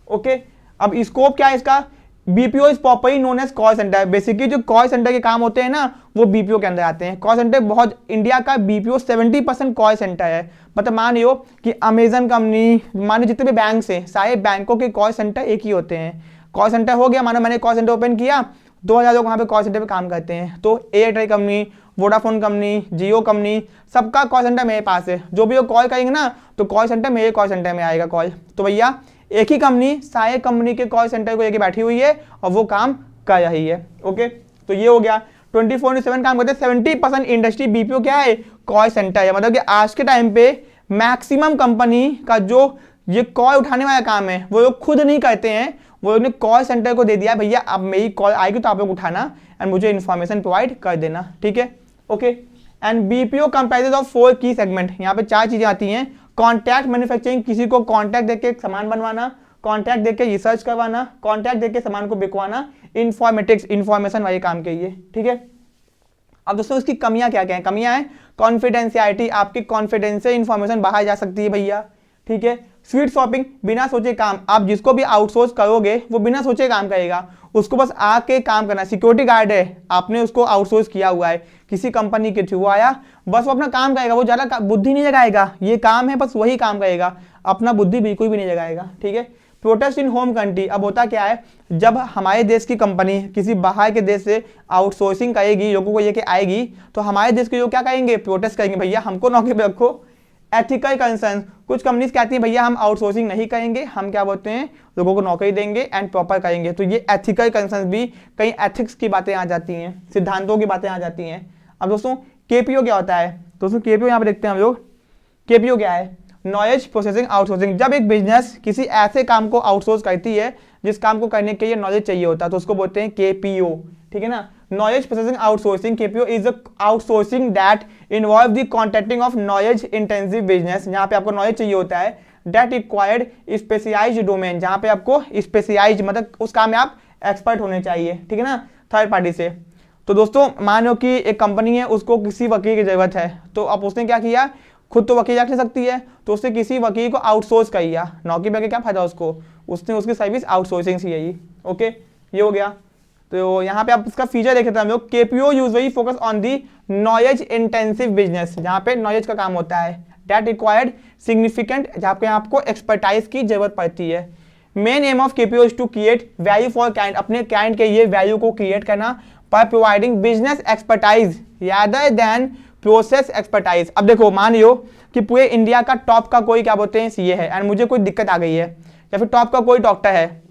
ओके, अब स्कोप क्या है इसका, BPO is properly known as call centre. Basically जो कॉल सेंटर के काम होते हैं ना वो बीपीओ के अंदर आते हैं। कॉल सेंटर बहुत, इंडिया का बीपीओ 70% कॉल सेंटर है। मतलब मान लो कि अमेजन कंपनी, मानो जितने भी बैंक है, सारे बैंकों के कॉल सेंटर एक ही होते हैं। कॉल सेंटर हो गया, मानो मैंने कॉल सेंटर ओपन किया, 2000 लोग वहाँ पे कॉल सेंटर पे काम करते हैं, तो एयरटेल कंपनी, वोडाफोन कंपनी, जियो कंपनी, सबका कॉल सेंटर मेरे पास है। जो भी वो कॉल करेंगे ना तो कॉल सेंटर मेरे कॉल सेंटर में आएगा कॉल। तो भैया एक ही कंपनी सारे कंपनी के कॉल सेंटर को लेके बैठी हुई है और वो काम कर रही है। ओके, तो ये हो गया 24/7 काम करते हैं। 70% इंडस्ट्री बीपीओ क्या है, कॉल सेंटर है। मतलब कि आज के टाइम पे मैक्सिमम कंपनी का जो ये कॉल उठाने वाला काम है वो लोग खुद नहीं करते हैं, वो लोग ने कॉल सेंटर को दे दिया, भैया अब मेरी कॉल आएगी तो आप लोग उठाना एंड मुझे इन्फॉर्मेशन प्रोवाइड कर देना। ठीक है, okay. And BPO comprises of 4 की सेगमेंट, यहाँ पे 4 चीजें आती हैं। कॉन्ट्रैक्ट मैन्युफैक्चरिंग, किसी को कॉन्ट्रैक्ट देके सामान बनवाना, कॉन्ट्रैक्ट देके रिसर्च करवाना, कॉन्ट्रैक्ट देके सामान को बिकवाना, इन्फॉर्मेटिक्स, इन्फॉर्मेशन वाले काम के लिए। ठीक है, अब दोस्तों इसकी कमियां क्या क्या है, कमियां हैं कॉन्फिडेंशियलिटी, आपकी कॉन्फिडेंशियल इन्फॉर्मेशन बाहर जा सकती है भैया। ठीक है, स्वीट शॉपिंग, बिना सोचे काम, आप जिसको भी आउटसोर्स करोगे वो बिना सोचे काम करेगा, उसको बस आके काम करना। सिक्योरिटी गार्ड है, आपने उसको आउटसोर्स किया हुआ है, किसी कंपनी के थ्रू आया, बस वो अपना काम करेगा, वो ज़्यादा बुद्धि नहीं लगाएगा, ये काम है बस वही काम करेगा, अपना बुद्धि बिल्कुल भी नहीं लगाएगा। ठीक है, प्रोटेस्ट इन होम कंट्री, अब होता क्या है, जब हमारे देश की कंपनी किसी बाहर के देश से आउटसोर्सिंग करेगी, लोगों को लेके आएगी, तो हमारे देश के लोग क्या करेंगे, प्रोटेस्ट करेंगे, भैया हमको नौकरी पे रखो। एथिकल कंसर्न, कुछ कंपनीज कहती हैं भैया हम आउटसोर्सिंग नहीं करेंगे, हम क्या बोलते हैं लोगों को नौकरी देंगे एंड प्रॉपर करेंगे। तो ये एथिकल कंसर्न भी, कहीं एथिक्स की बातें आ जाती हैं, सिद्धांतों की बातें आ जाती हैं। अब दोस्तों केपीओ क्या होता है, दोस्तों केपीओ यहाँ पे देखते हैं हम लोग, केपीओ क्या है, नॉलेज प्रोसेसिंग आउटसोर्सिंग। जब एक बिजनेस किसी ऐसे काम को आउटसोर्स करती है जिस काम को करने के लिए नॉलेज चाहिए होता है, तो उसको बोलते हैं केपीओ। ठीक है ना, knowledge processing outsourcing, KPO is a outsourcing that involve the contracting of knowledge intensive business, जहाँ पे आपको नॉलेज चाहिए होता है, दैट रिक्वायर्ड स्पेशलाइज्ड डोमेन, जहाँ पे आपको स्पेशलाइज्ड मतलब उस काम में आप एक्सपर्ट होने चाहिए। ठीक है ना, थर्ड पार्टी से। तो दोस्तों मान लो कि एक कंपनी है, उसको किसी वकील की जरूरत है, तो अब उसने क्या किया, खुद तो वकील रख नहीं सकती है, तो उसने किसी वकील को आउटसोर्स कर दिया। नौकरी पे क्या फायदा उसको, उसने उसकी सर्विस आउटसोर्सिंग से यही। ओके, ये हो गया। तो यहाँ पे आप इसका फीचर देखे थे हम लोग, KPO usually focus on the knowledge intensive business, जहाँ पे नॉलेज का काम होता है, दैट रिक्वायर्ड सिग्निफिकेंट, जहाँ पे आपको एक्सपर्टाइज की जरूरत पड़ती है। Main aim of KPO is to create value for client, अपने क्लाइंट के ये वैल्यू को क्रिएट करना, by providing business expertise rather than process expertise. अब देखो मान लो कि पूरे इंडिया का टॉप का कोई क्या बोलते हैं सीए है, एंड मुझे कोई दिक्कत आ गई है, या फिर टॉप का कोई डॉक्टर है,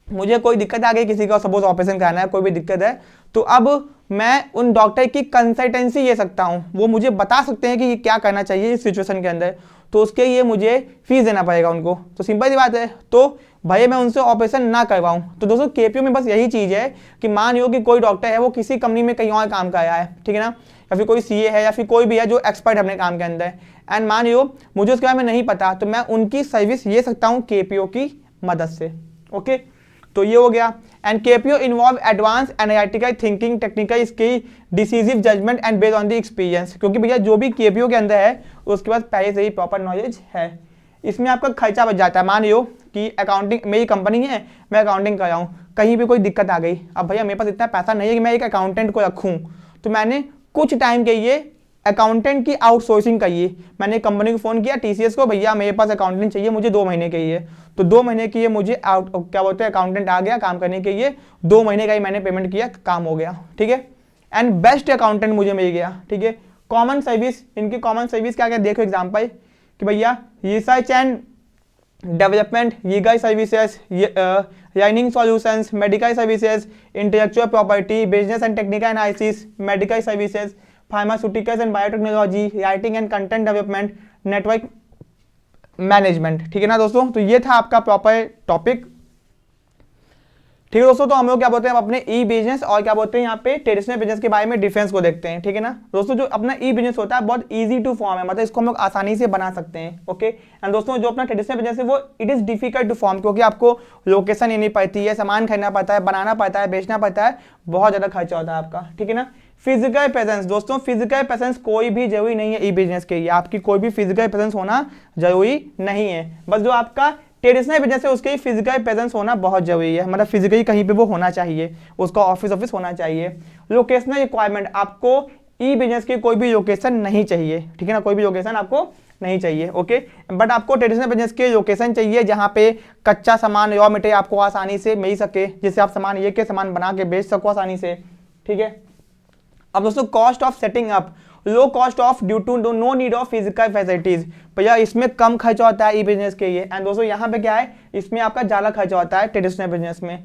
मुझे कोई दिक्कत आ गई, किसी का सपोज ऑपरेशन कराना है, कोई भी दिक्कत है, तो अब मैं उन डॉक्टर की कंसल्टेंसी ले सकता हूँ, वो मुझे बता सकते हैं कि क्या करना चाहिए इस सिचुएशन के अंदर, तो उसके लिए मुझे फीस देना पड़ेगा उनको। तो सिंपल सी बात है, तो भाई मैं उनसे ऑपरेशन ना करवाऊँ। तो दोस्तों केपीओ में बस यही चीज़ है कि मान लो कि कोई डॉक्टर है, वो किसी कंपनी में कहीं और काम कर रहा है, ठीक है ना, या फिर कोई सीए है, या फिर कोई भी है जो एक्सपर्ट है अपने काम के अंदर, एंड मान लो मुझे उसके बारे में नहीं पता, तो मैं उनकी सर्विस ले सकता हूँ केपीओ की मदद से। ओके, तो ये हो गया। And KPO involve advance analytical thinking, technical skill, decisive judgement and based on the experience, क्योंकि भैया जो भी केपीओ के अंदर है उसके पास पहले से ही प्रॉपर नॉलेज है। इसमें आपका खर्चा बच जाता है। मान लो कि अकाउंटिंग, मेरी कंपनी है, मैं अकाउंटिंग कर रहा हूँ, कहीं भी कोई दिक्कत आ गई, अब भैया मेरे पास इतना पैसा नहीं है कि मैं एक अकाउंटेंट को रखूँ, तो मैंने कुछ टाइम के लिए अकाउंटेंट की आउटसोर्सिंग चाहिए। मैंने कंपनी को फ़ोन किया टीसीएस को, भैया मेरे पास अकाउंटेंट चाहिए, मुझे 2 महीने के लिए। तो 2 महीने के लिए मुझे क्या बोलते हैं अकाउंटेंट आ गया काम करने के लिए, 2 महीने का ही मैंने पेमेंट किया, काम हो गया, ठीक है। एंड बेस्ट अकाउंटेंट मुझे मिल गया, ठीक है। कॉमन सर्विस, इनकी कॉमन सर्विस क्या क्या देखो एग्जाम्पल कि भैया research and development, legal services, learning solutions, medical services, intellectual property, business and technical analysis, medical services, pharmaceuticals and biotechnology, writing and content development, network management, ठीक है ना दोस्तों। तो ये था आपका प्रॉपर टॉपिक, ठीक है दोस्तों। तो हम लोग क्या बोलते हैं अपने ई बिजनेस और क्या बोलते हैं यहाँ पे ट्रेडिशनल बिजनेस के बारे में डिफरेंस को देखते हैं, ठीक है ना दोस्तों। जो अपना ई बिजनेस होता है बहुत इजी टू फॉर्म है, मतलब इसको हम लोग आसानी से बना सकते हैं, ओके। एंड दोस्तों जो अपना ट्रेडिशनल बिजनेस है वो it is difficult to form, क्योंकि आपको लोकेशन लेनी पड़ती है, सामान खरीदना पड़ता है, बनाना पड़ता है, बेचना पड़ता है, बहुत ज्यादा खर्चा होता है आपका, ठीक है ना। फिजिकल प्रेजेंस, दोस्तों फिजिकल प्रेजेंस कोई भी जरूरी नहीं है ई बिजनेस के लिए, आपकी कोई भी फिजिकल प्रेजेंस होना जरूरी नहीं है, बस जो आपका ट्रेडिशनल बिजनेस है उसके फिजिकल प्रेजेंस होना बहुत जरूरी है, मतलब फिजिकली कहीं पे वो होना चाहिए, उसका ऑफिस होना चाहिए। लोकेशनल रिक्वायरमेंट, आपको ई बिजनेस की कोई भी लोकेशन नहीं चाहिए, ठीक है ना, कोई भी लोकेशन आपको नहीं चाहिए, ओके। बट आपको ट्रेडिशनल बिजनेस की लोकेशन चाहिए जहाँ पे कच्चा सामान रॉ मटेरियल आपको आसानी से मिल सके, जिससे आप सामान ये के सामान बना के बेच सको आसानी से, ठीक है। अब दोस्तों cost of setting up, low cost of due to no need of physical facilities, भैया इसमें कम खर्चा होता है ई बिजनेस के लिए। एंड दोस्तों यहाँ पे क्या है, इसमें आपका ज़्यादा खर्चा होता है ट्रेडिशनल बिजनेस में।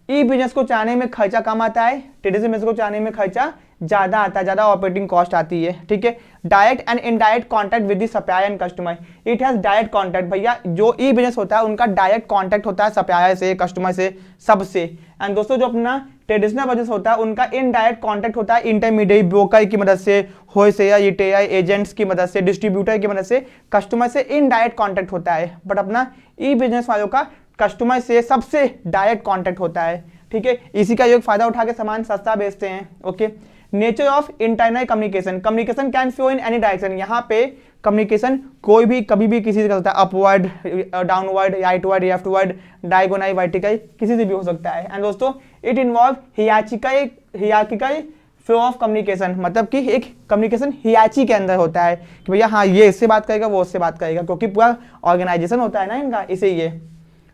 ई बिजनेस को चाहने में खर्चा कम आता है, ट्रेडिशनल बिजनेस को चाहने में खर्चा ज़्यादा आता है, ज़्यादा ऑपरेटिंग कॉस्ट आती है, ठीक है। Direct and indirect contact with the supplier and customer, it has direct contact, भैया जो ई बिजनेस होता है उनका डायरेक्ट कॉन्टैक्ट होता है सप्लायर से, कस्टमर से, सबसे। एंड दोस्तों जो अपना ट्रेडिशनल बिजनेस होता है उनका इनडायरेक्ट कॉन्टैक्ट होता है इंटरमीडिएट ब्रोकर की मदद से, होलसेलर रिटेलर एजेंट्स की मदद से, डिस्ट्रीब्यूटर की मदद से, कस्टमर से इनडायरेक्ट कॉन्टैक्ट होता है। बट अपना ई बिजनेस वालों का कस्टमर से सबसे डायरेक्ट कॉन्टैक्ट होता है, ठीक है। इसी का योग फायदा उठा के सामान सस्ता बेचते हैं, okay. Nature of internal communication, communication can flow in any direction, यहाँ पे कम्युनिकेशन कोई भी कभी भी किसी से कर सकता है, upward, downward, rightward, leftward, diagonal, vertical, किसी से भी हो सकता है। एंड दोस्तों it involve hierarchical flow of communication, मतलब कि एक कम्युनिकेशन हियाची के अंदर होता है कि भैया हाँ ये इससे बात करेगा वो उससे बात करेगा, क्योंकि पूरा ऑर्गेनाइजेशन होता है ना इनका, इसे ये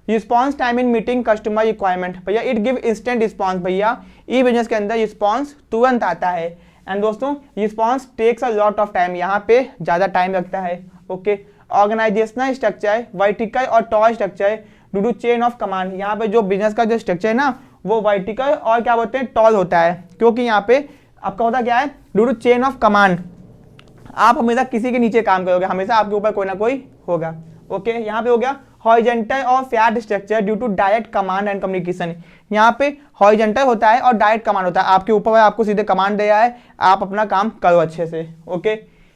response time in meeting customer requirement, भैया इट गिव इंस्टेंट रिस्पॉन्स, भैया ई बिजनेस के अंदर रिस्पॉन्स तुरंत आता है। एंड दोस्तों response takes a lot of time, यहाँ पे ज़्यादा टाइम लगता है, ओके। ऑर्गेनाइजेशनल स्ट्रक्चर वर्टिकल और tall structure due to chain of command, यहाँ पे जो बिजनेस का जो स्ट्रक्चर है ना वो वर्टिकल और क्या बोलते हैं टॉल होता है, क्योंकि यहाँ पे आपका होता क्या है due to chain of command, आप हमेशा किसी के नीचे काम करोगे, हमेशा आपके ऊपर कोई ना कोई होगा, ओके। यहाँ पे हो गया हॉरिजॉन्टल और flat structure due to direct command and communication, यहाँ पे हॉरिजॉन्टल होता है और डायरेक्ट कमांड होता है, आपके ऊपर आपको सीधे कमांड दिया है, आप अपना काम करो अच्छे से, okay.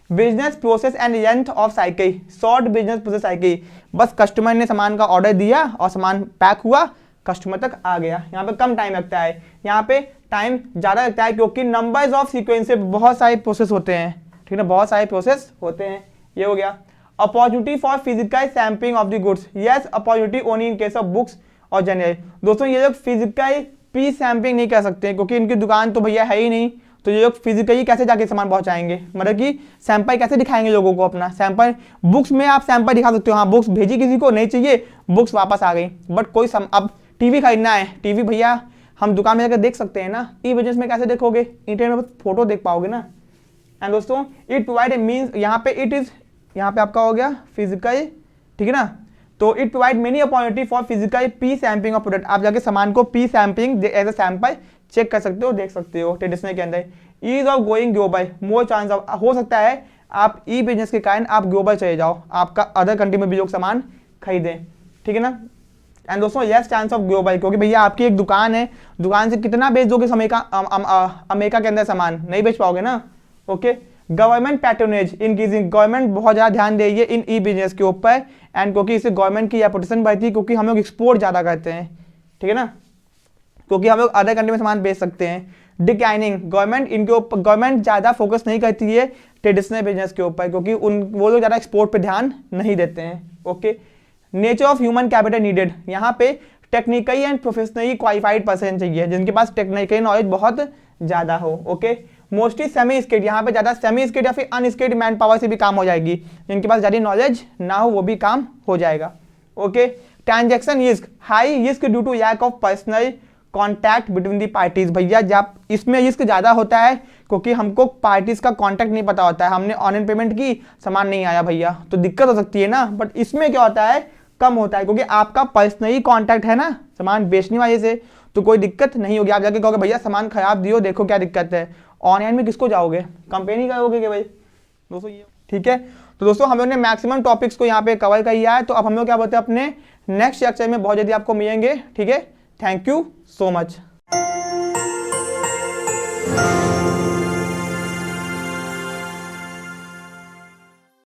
Business process and length of cycle, short business process cycle, बस कस्टमर ने सामान का ऑर्डर दिया और सामान पैक हुआ कस्टमर तक आ गया, यहाँ पे कम टाइम लगता है, यहाँ पे टाइम ज़्यादा लगता है क्योंकि नंबर्स ऑफ सीक्वेंस बहुत सारे प्रोसेस होते हैं, ठीक है, बहुत सारे प्रोसेस होते हैं। ये हो गया opportunity for physical sampling of the goods, yes opportunity only in case of books और जनरल। दोस्तों ये लोग फिजिकल पी सैम्पलिंग नहीं कर सकते क्योंकि इनकी दुकान तो भैया है ही नहीं, तो ये लोग फिजिकली कैसे जाके सामान पहुंचाएंगे, मतलब कि सैंपल कैसे दिखाएंगे लोगों को अपना सैंपल। बुक्स में आप सैंपल दिखा सकते हो, हाँ बुक्स भेजी किसी को नहीं चाहिए, बुक्स वापस आ गई, बट कोई अब टीवी खरीदना है, टीवी भैया हम दुकान में जाकर देख सकते हैं ना, ई बिजनेस में कैसे देखोगे, इंटरनेट में फोटो देख पाओगे ना। एंड दोस्तों इट प्रोवाइड मीन्स, यहाँ पे इट इज, यहाँ पे आपका हो गया फिजिकल, ठीक है ना, तो it provide many opportunity for physical p sampling of product, आप जाके सामान को p sampling as a sample check कर सकते हो, देख सकते हो ट्रेडिशनल के अंदर। Ease of going global, more chance of, हो सकता है आप ई बिजनेस के कारण आप ग्लोबल चले जाओ, आपका अदर कंट्री में भी लोग सामान खरीदें, ठीक है ना। एंड दोस्तों लेस चांस ऑफ ग्लोबल, क्योंकि भैया आपकी एक दुकान है, दुकान से कितना बेच दोगे अमेरिका के अंदर सामान, नहीं बेच पाओगे ना, okay. Government patronage increasing, government बहुत ज़्यादा ध्यान दे रही है इन ई बिजनेस के ऊपर, एंड क्योंकि इससे गवर्नमेंट की रेपुटेशन बढ़ती है, क्योंकि हम लोग एक्सपोर्ट ज़्यादा करते हैं, ठीक है ना, क्योंकि हम लोग अदर कंट्री में सामान बेच सकते हैं। डिक्लाइनिंग, गवर्नमेंट इनके ऊपर, गवर्नमेंट ज़्यादा फोकस नहीं करती है ट्रेडिशनल बिजनेस के ऊपर, क्योंकि वो लोग ज़्यादा एक्सपोर्ट पे ध्यान नहीं देते हैं, okay. Nature of human capital needed, यहाँ पे technically and professionally qualified person चाहिए जिनके पास टेक्निकल नॉलेज बहुत ज़्यादा हो, ओके। मोस्टली सेमी स्किल्ड, यहाँ पे ज़्यादा सेमी स्किल्ड या फिर अनस्किल्ड मैन पावर से भी काम हो जाएगी, जिनके पास ज़्यादा नॉलेज ना हो वो भी काम हो जाएगा। Okay, transaction risk, high risk due to lack of personal contact between the parties. भैया जब इसमें रिस्क ज़्यादा होता है क्योंकि हमको पार्टीज का कॉन्टैक्ट नहीं पता होता है, हमने ऑनलाइन पेमेंट की, सामान नहीं आया भैया, तो दिक्कत हो सकती है ना। बट इसमें क्या होता है, कम होता है, क्योंकि आपका पर्सनली कॉन्टैक्ट है ना सामान बेचने वाले से, तो कोई दिक्कत नहीं होगी। आप जाके कहोगे भैया सामान खराब दियो, देखो क्या दिक्कत है। ऑनलाइन में किसको जाओगे, कंपेनी करोगे कि भाई दोस्तों ये, ठीक है। तो दोस्तों हम लोग ने मैक्सिमम टॉपिक्स को यहाँ पे कवर किया है, तो अब हम लोग क्या बोलते हैं अपने नेक्स्ट लेक्चर में बहुत जल्दी आपको मिलेंगे, ठीक है। Thank you so much.